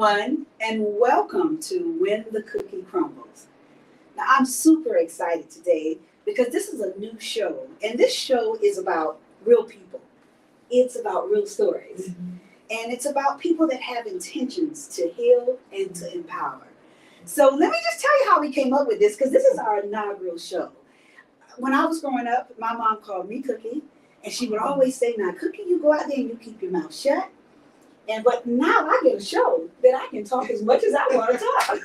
everyone, and welcome to When the Cookie Crumbles. Now, I'm super excited today because this is a new show, and this show is about real people. It's about real stories, and it's about people that have intentions to heal and to empower. So let me just tell you how we came up with this, because this is our inaugural show. When I was growing up, my mom called me Cookie, and she would always say, "Now, Cookie, you go out there and you keep your mouth shut." But now I get a show that I can talk as much as I want to talk.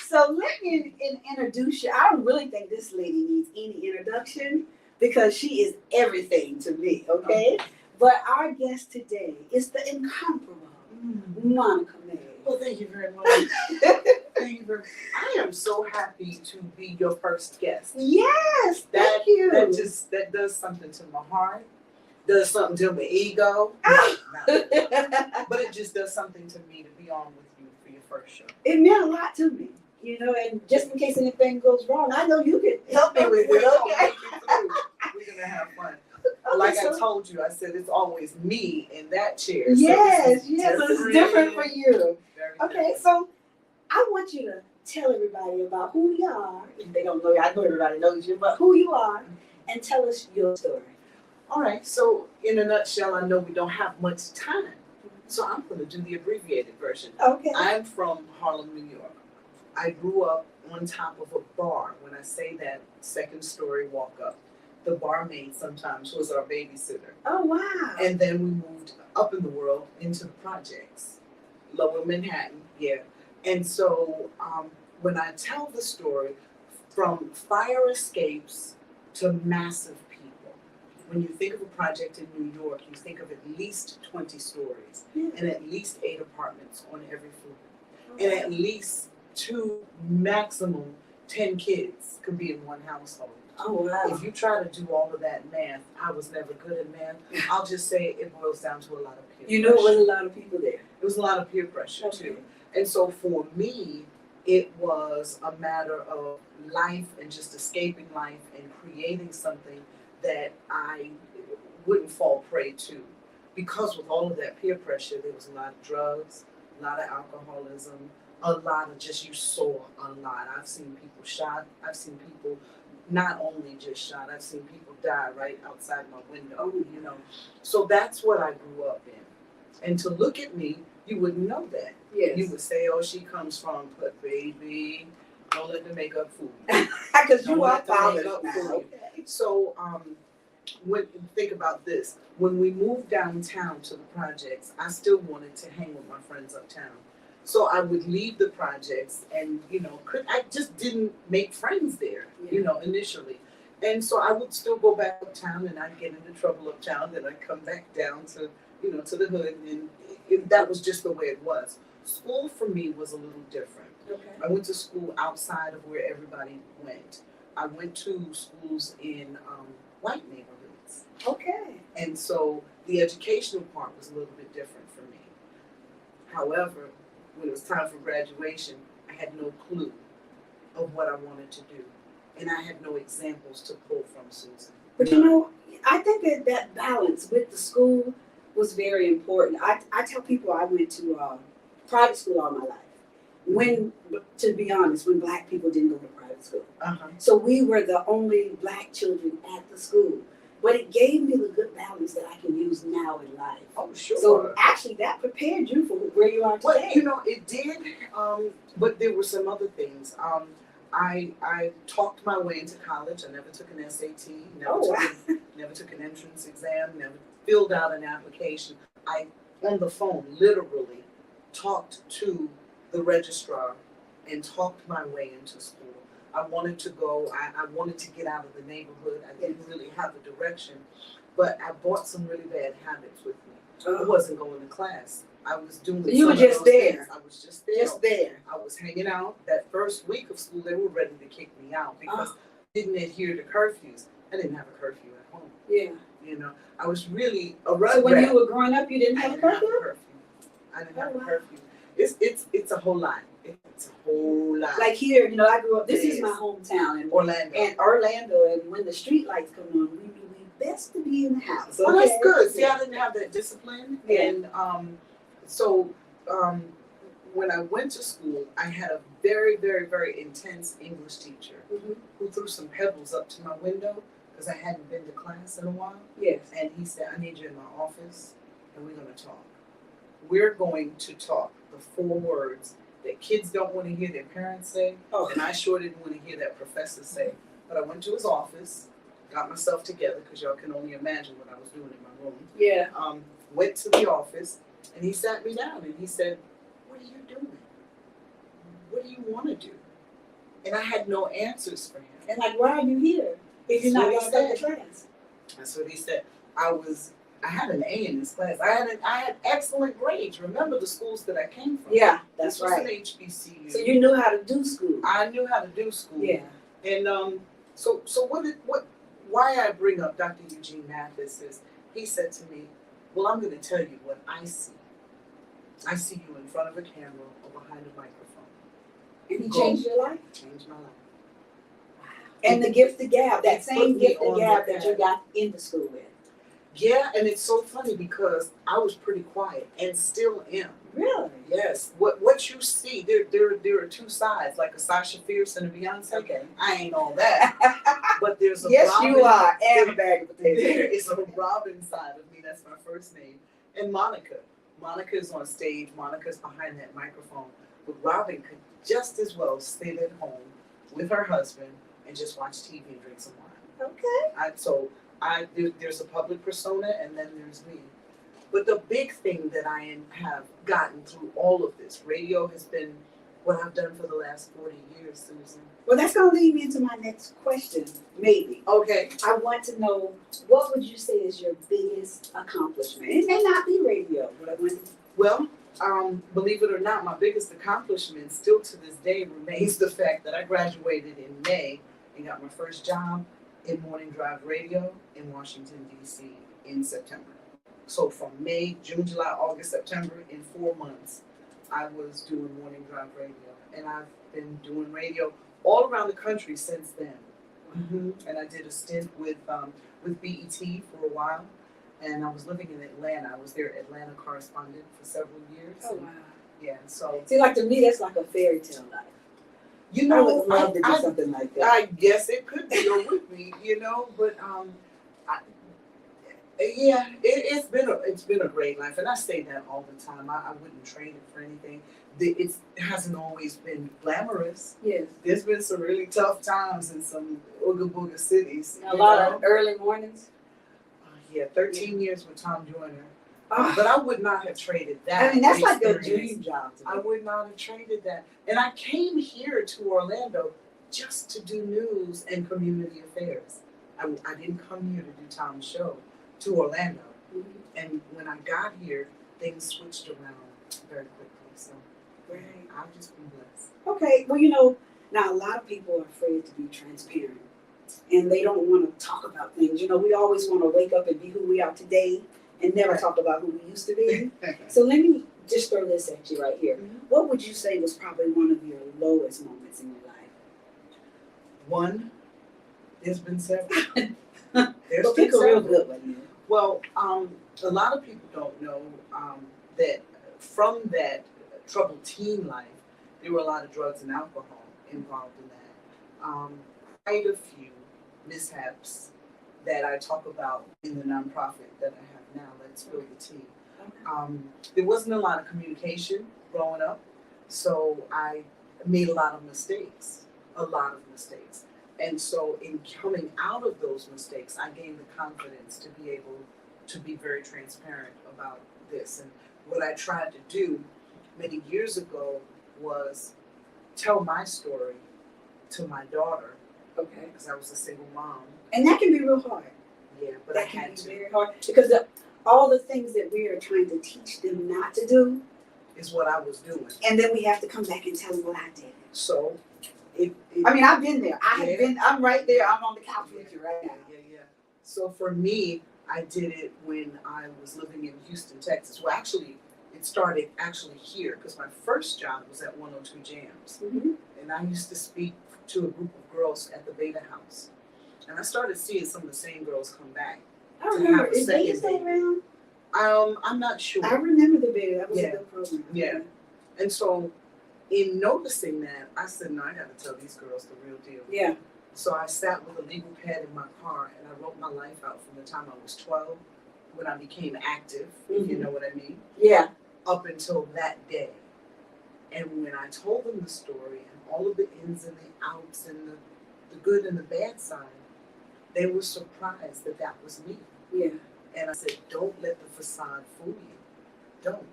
So let me introduce you. I don't really think this lady needs any introduction because she is everything to me, okay? But our guest today is the incomparable Monica May. Well, thank you very much. Thank you very much. I am so happy to be your first guest. Yes, thank you. That does something to my heart. Does something to my ego. But it just does something to me to be on with you for your first show. It meant a lot to me, and just in case anything goes wrong, I know you can help me with it. Okay. We're gonna have fun. Like I told you, I said it's always me in that chair. Yes, so it's different for you. Very Okay, different. so I want you to tell everybody about who you are. If they don't know you, I know everybody knows you, but who you are, and tell us your story. All right, so in a nutshell, I know we don't have much time, so I'm going to do the abbreviated version. Okay. I'm from Harlem, New York. I grew up on top of a bar. When I say that, second story walk up. The barmaid sometimes was our babysitter. Oh, wow. And then we moved up in the world into the projects, Lower Manhattan, yeah. And so when I tell the story, from fire escapes to massive people, when you think of a project in New York, you think of at least 20 stories and at least 8 apartments on every floor. And at least 2, maximum 10 kids could be in one household. Oh, wow. If you try to do all of that math, I was never good at math. I'll just say it boils down to a lot of peer pressure. It was a lot of people there. It was a lot of peer pressure too. And so for me, it was a matter of life and just escaping life and creating something that I wouldn't fall prey to. Because with all of that peer pressure, there was a lot of drugs, a lot of alcoholism, a lot of just, you saw a lot. I've seen people shot. I've seen people not only just shot, I've seen people die right outside my window, So that's what I grew up in. And to look at me, you wouldn't know that. Yes. You would say, oh, she comes from, but baby, don't let them make up food. Because you are polished now. Okay. So think about this. When we moved downtown to the projects, I still wanted to hang with my friends uptown. So I would leave the projects and, I just didn't make friends there, initially. And so I would still go back uptown and I'd get into trouble uptown. Then I'd come back down to, to the hood. And that was just the way it was. School for me was a little different. Okay. I went to school outside of where everybody went. I went to schools in white neighborhoods. Okay. And so the educational part was a little bit different for me. However, when it was time for graduation, I had no clue of what I wanted to do. And I had no examples to pull from, Susan. But I think that balance with the school was very important. I tell people I went to private school all my life. To be honest, when Black people didn't go to private school. So we were the only Black children at the school. But it gave me the good balance that I can use now in life. Oh, sure. So actually that prepared you for where you are today. Well, it did, but there were some other things. I talked my way into college. I never took an SAT, never took an entrance exam, never filled out an application. I, on the phone, literally talked to the registrar and talked my way into school. I wanted to go, I wanted to get out of the neighborhood. I didn't really have a direction, but I brought some really bad habits with me. I wasn't going to class. I was doing You were just there. Things. I was just there. Just there. I was hanging out. That first week of school, they were ready to kick me out because I didn't adhere to curfews. I didn't have a curfew at home. Yeah. I was really a rut So when rat. you were growing up, you didn't have a curfew? I didn't have a curfew. It's a whole lot. It's a whole lot. Like here, I grew up, this is my hometown in Orlando, and when the street lights come on, we do we best to be in the house. Well, that's good. See, I didn't have that discipline, and so when I went to school, I had a very, very, very intense English teacher who threw some pebbles up to my window because I hadn't been to class in a while. Yes. And he said, I need you in my office and we're going to talk. We're going to talk the 4 words that kids don't want to hear their parents say, and I sure didn't want to hear that professor say. But I went to his office, got myself together, because y'all can only imagine what I was doing in my room. Yeah. Went to the office, and he sat me down, and he said, what are you doing? What do you want to do? And I had no answers for him. And like, why are you here if you're not going to go to class? That's what he said. I had an A in this class. I had excellent grades. Remember the schools that I came from? Yeah, that's this was right. an HBCU. So you knew how to do school. I knew how to do school. Yeah. And so why I bring up Dr. Eugene Mathis is he said to me, well, I'm going to tell you what I see. I see you in front of a camera or behind a microphone. And he changed your life? Changed my life. Wow. And the gift of gab, that same gift of gab that path. you got into school with. Yeah, and it's so funny because I was pretty quiet and still am. Really? Yes. What you see, there are 2 sides, like a Sasha Fierce and a Beyonce. Okay. I ain't all that. But there's a yes, Robin, you are. And a bag of potatoes. There is a Robin side of me. That's my first name. And Monica. Monica is on stage. Monica's behind that microphone. But Robin could just as well sit at home with her husband and just watch TV and drink some wine. Okay. There's a public persona, and then there's me. But the big thing that I have gotten through all of this, radio has been what I've done for the last 40 years, Susan. Well, that's going to lead me into my next question, maybe. Okay. I want to know, what would you say is your biggest accomplishment? It may not be radio, but I want to... Well, believe it or not, my biggest accomplishment still to this day remains the fact that I graduated in May and got my first job in morning drive radio in Washington, D.C. in September. So from May, June, July, August, September, in 4 months, I was doing morning drive radio. And I've been doing radio all around the country since then. And I did a stint with BET for a while. And I was living in Atlanta. I was their Atlanta correspondent for several years. Oh, wow. Yeah, so. See, like to me, that's like a fairy tale life. You know, I would love to do something like that. I guess it could be or would be, but it's been a great life, and I say that all the time. I wouldn't trade it for anything. It hasn't always been glamorous. Yes. There's been some really tough times in some ooga booga cities. A lot of early mornings. 13 years with Tom Joyner. But I would not have traded that. I mean, that's like a experience. dream job to me. I would not have traded that. And I came here to Orlando just to do news and community affairs. I didn't come here to do Tom's show, to Orlando. And when I got here, things switched around very quickly. So I've just been blessed. Okay, well, now a lot of people are afraid to be transparent. And they don't want to talk about things. We always want to wake up and be who we are today and never talk about who we used to be. So let me just throw this at you right here. What would you say was probably one of your lowest moments in your life? One, there's been several. But pick a real good one. Well, a lot of people don't know that from that troubled teen life, there were a lot of drugs and alcohol involved in that. Quite a few mishaps that I talk about in the nonprofit that I have now, Let's Spill the Tea. There wasn't a lot of communication growing up, so I made a lot of mistakes. And so in coming out of those mistakes, I gained the confidence to be able to be very transparent about this. And what I tried to do many years ago was tell my story to my daughter. Okay. Because I was a single mom. And that can be real hard. Yeah, but that I had to. That can be very hard because all the things that we are trying to teach them not to do is what I was doing. And then we have to come back and tell them what I did. So, I've been there. I'm right there. I'm on the couch with you right now. Yeah. So for me, I did it when I was living in Houston, Texas. Well, actually, it started here because my first job was at 102 Jams. And I used to speak to a group of girls at the Beta House. And I started seeing some of the same girls come back. I remember. Is Beta still around? I'm not sure. I remember the Beta. That was a good program. Yeah. And so in noticing that, I said, no, I got to tell these girls the real deal. Yeah. So I sat with a legal pad in my car and I wrote my life out from the time I was 12, when I became active, if you know what I mean, Yeah. up until that day. And when I told them the story and all of the ins and the outs and the good and the bad side, they were surprised that that was me. Yeah. And I said, don't let the facade fool you. Don't.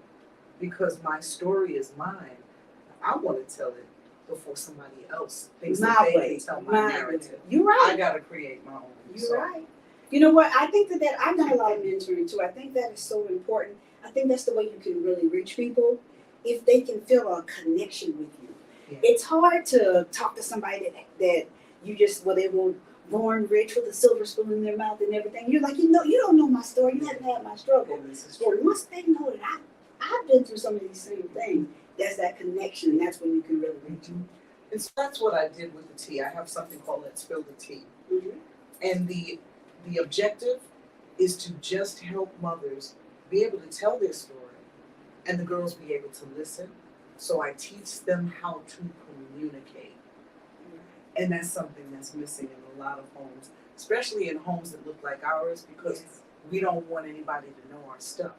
Because my story is mine. I want to tell it before somebody else thinks My that they way. can tell my My narrative. way. You're right. I got to create my own. You're right. You know what? I think that I've done a lot of mentoring too. I think that is so important. I think that's the way you can really reach people, if they can feel a connection with you. Yeah. It's hard to talk to somebody that you just, well, they were born rich with a silver spoon in their mouth and everything. You're like, you don't know my story. You haven't had my struggle. But once they know that I've been through some of these same things, there's that connection, and that's when you can really reach them. And so that's what I did with the tea. I have something called Let's Spill the Tea. Mm-hmm. And the objective is to just help mothers be able to tell their story and the girls be able to listen. So I teach them how to communicate. And that's something that's missing in a lot of homes, especially in homes that look like ours, because we don't want anybody to know our stuff.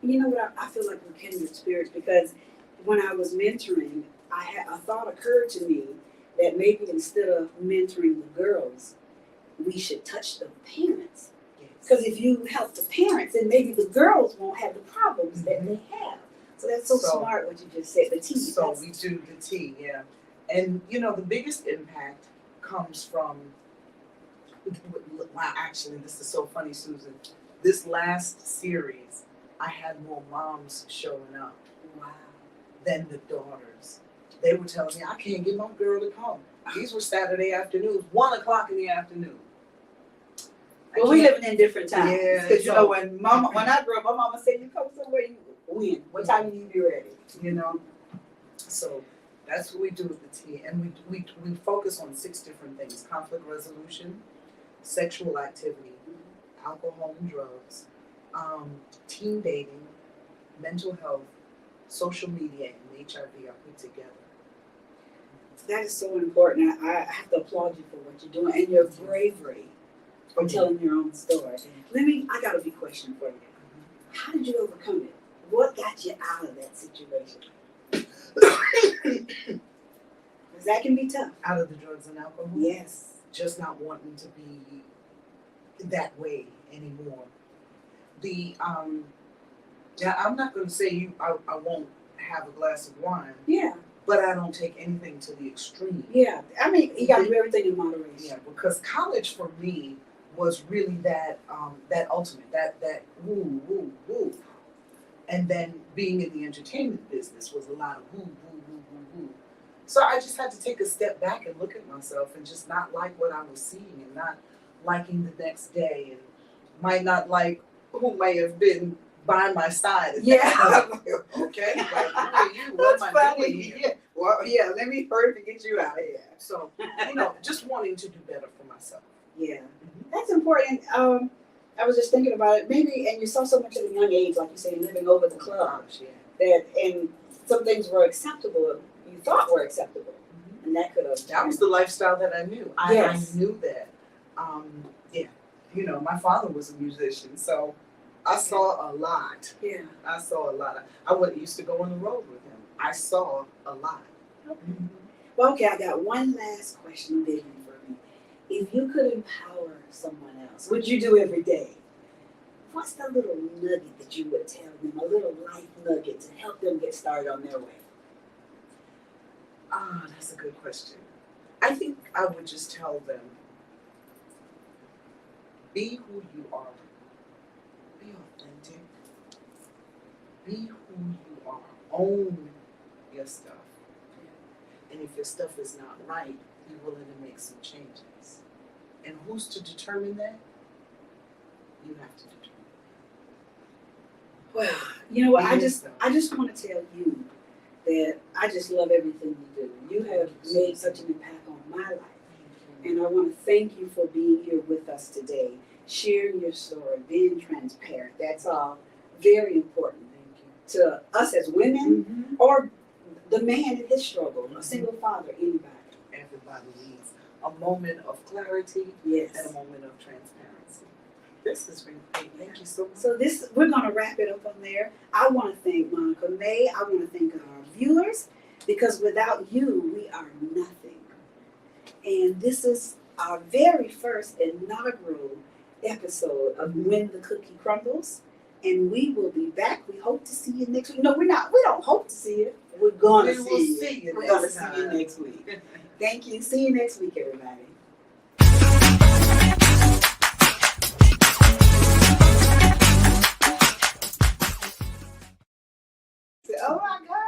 You know what? I feel like we're kindred spirits, because when I was mentoring, a thought occurred to me that maybe instead of mentoring the girls, we should touch the parents. Because if you help the parents, then maybe the girls won't have the problems that they have. So that's so smart what you just said. The tea. So we do the tea, yeah. And the biggest impact comes from, wow, actually, this is so funny, Susan. This last series, I had more moms showing up than the daughters. They were telling me, I can't get my girl to come. These were Saturday afternoons, 1:00 in the afternoon. Well, we living in different times. Yeah, Because when I grew up, my mama said, you come somewhere, you win. What time you need to be ready? So that's what we do with the tea. And we focus on 6 different things: conflict resolution, sexual activity, alcohol and drugs, teen dating, mental health, social media, and HIV are put together. That is so important. I have to applaud you for what you're doing and your bravery for telling your own story. I got a big question for you. How did you overcome it? What got you out of that situation? Because that can be tough. Out of the drugs and alcohol? Yes. Just not wanting to be that way anymore. Now I'm not going to say I won't have a glass of wine. Yeah. But I don't take anything to the extreme. Yeah. I mean, you got to do everything in moderation. Yeah, because college for me was really that ultimate, that woo, woo, woo. And then being in the entertainment business was a lot of woo, woo, woo, woo, woo. So I just had to take a step back and look at myself and just not like what I was seeing and not liking the next day and might not like who may have been by my side. Yeah. Okay. Like, who are you? What am I doing here? Yeah. Well, yeah, let me hurry to get you out of here. So, just wanting to do better for myself. Yeah. That's important. I was just thinking about it. Maybe, and you saw so much at a young age, like you say, living over the clubs, and some things were acceptable, you thought were acceptable. And that could have. That was the lifestyle that I knew. Yes. I knew that. My father was a musician, so I saw a lot. Yeah. I saw a lot. I used to go on the road with him. I saw a lot. Okay. Well, okay, I got one last question, Vivian, for me. If you could empower someone else, which you do every day, what's the little nugget that you would tell them, a little life nugget to help them get started on their way? That's a good question. I think I would just tell them, be who you are. Be authentic. Be who you are. Own your stuff. And if your stuff is not right, be willing to make some changes. And who's to determine that? You have to determine that. Well, you know what? I just want to tell you that I just love everything you do. You have made such an impact on my life. And I want to thank you for being here with us today, sharing your story, being transparent. That's all very important to us as women, or the man in his struggle, a single father, anybody. Everybody needs a moment of clarity Yes. and a moment of transparency. This has been great. Thank you so much. So we're gonna wrap it up on there. I want to thank Monica May. I want to thank our viewers, because without you, we are nothing. And this is our very first inaugural episode of When the Cookie Crumbles. And we will be back. We hope to see you next week. No, we're not. We don't hope to see you. We're gonna We will see you We're gonna next see you time. next week. Thank you. See you next week, everybody.